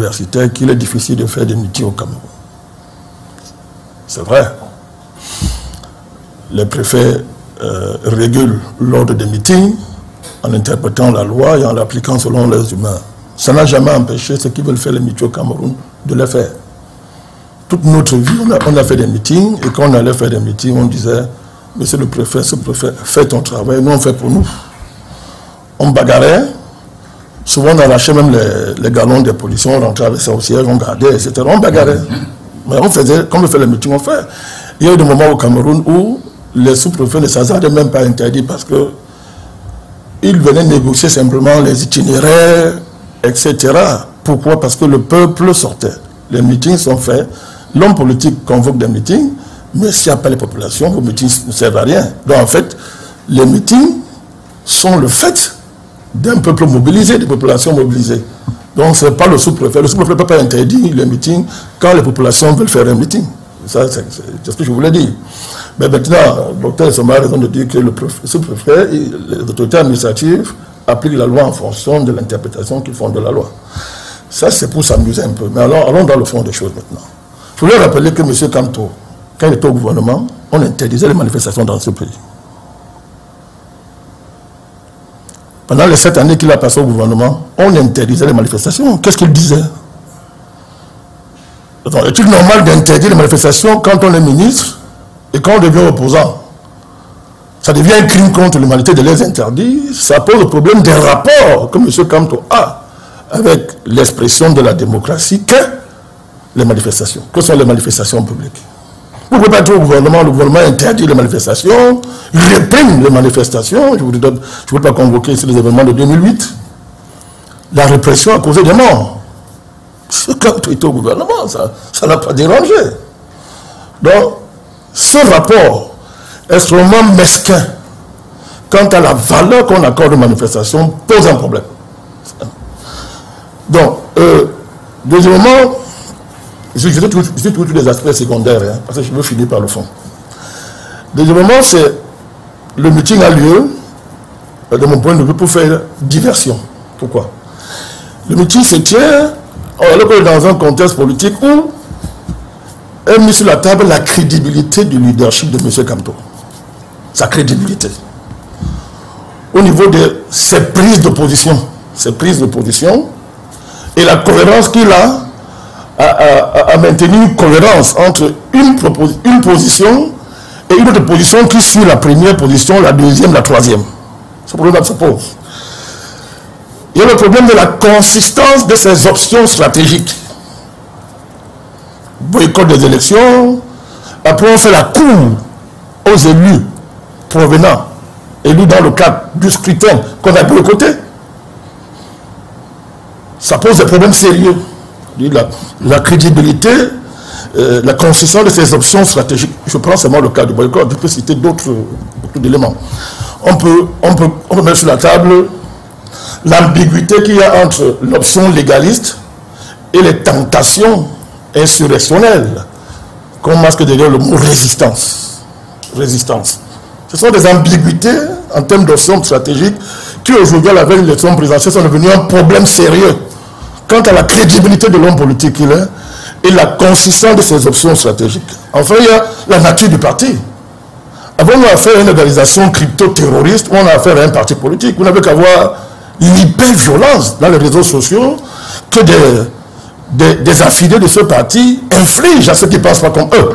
universitaires qu'il est difficile de faire des meetings au Cameroun. C'est vrai. Les préfets régulent l'ordre des meetings en interprétant la loi et en l'appliquant selon les humains. Ça n'a jamais empêché ceux qui veulent faire les meetings au Cameroun de les faire. Toute notre vie, on a fait des meetings, et quand on allait faire des meetings, on disait « Monsieur le préfet, fais ton travail, nous on fait pour nous ». On bagarrait, souvent on arrachait même les galons des policiers, on rentrait avec ça au siège, on gardait, etc. On bagarrait. Mais on faisait, comme on fait les meetings, on fait. Il y a eu des moments au Cameroun où les sous-préfets ne s'hasardaient même pas interdits parce que ils venaient négocier simplement les itinéraires, etc. Pourquoi? Parce que le peuple sortait. Les meetings sont faits, l'homme politique convoque des meetings, mais s'il n'y a pas les populations, vos meetings ne servent à rien. Donc en fait, les meetings sont le fait d'un peuple mobilisé, des populations mobilisées. Donc ce n'est pas le sous-préfet. Le sous-préfet ne peut pas interdire les meetings quand les populations veulent faire un meeting. Ça, c'est ce que je voulais dire. Mais maintenant, le docteur Soma a raison de dire que le sous-préfet, les autorités administratives appliquent la loi en fonction de l'interprétation qu'ils font de la loi. Ça, c'est pour s'amuser un peu. Mais allons dans le fond des choses maintenant. Je voulais rappeler que M. Kamto, quand il était au gouvernement, on interdisait les manifestations dans ce pays. Pendant les 7 années qu'il a passé au gouvernement, on interdisait les manifestations. Qu'est-ce qu'il disait? Est-il normal d'interdire les manifestations quand on est ministre et quand on devient opposant? Ça devient un crime contre l'humanité de les interdire. Ça pose le problème des rapports que M. Kamto a avec l'expression de la démocratie que les manifestations. Que sont les manifestations publiques? Vous ne pouvez pas être au gouvernement, le gouvernement interdit les manifestations, réprime les manifestations. Je ne veux pas convoquer ici les événements de 2008. La répression a causé des morts. Quand tu es au gouvernement, ça n'a pas dérangé. Donc, ce rapport extrêmement mesquin quant à la valeur qu'on accorde aux manifestations pose un problème. Donc, deuxièmement, je vais tous les aspects secondaires, hein, parce que je veux finir par le fond. Deuxièmement, c'est le meeting a lieu, de mon point de vue, pour faire diversion. Pourquoi? Le meeting se tient alors que dans un contexte politique où est mis sur la table la crédibilité du leadership de M. Kamto. Sa crédibilité. Au niveau de ses prises d'opposition. Et la cohérence qu'il a à maintenir une cohérence entre une position et une autre position qui suit la première position, la deuxième, la troisième. Ce problème se pose. Il y a le problème de la consistance de ces options stratégiques. Boycott des élections, après on fait la cour aux élus provenants, élus dans le cadre du scrutin qu'on a boycotté. Ça pose des problèmes sérieux. La crédibilité, la consistance de ces options stratégiques. Je prends seulement le cas du boycott, je peux citer beaucoup d'éléments. On peut mettre sur la table l'ambiguïté qu'il y a entre l'option légaliste et les tentations insurrectionnelles qu'on masque derrière le mot résistance. Ce sont des ambiguïtés en termes d'options stratégiques qui aujourd'hui, à la veille de l'élection présidentielle, sont devenues un problème sérieux quant à la crédibilité de l'homme politique qu'il est et la consistance de ses options stratégiques. Enfin, il y a la nature du parti. Avons-nous affaire à une organisation crypto-terroriste ou on a affaire à un parti politique? Vous n'avez qu'à voir l'hyper-violence dans les réseaux sociaux que des affiliés de ce parti infligent à ceux qui ne pensent pas comme eux.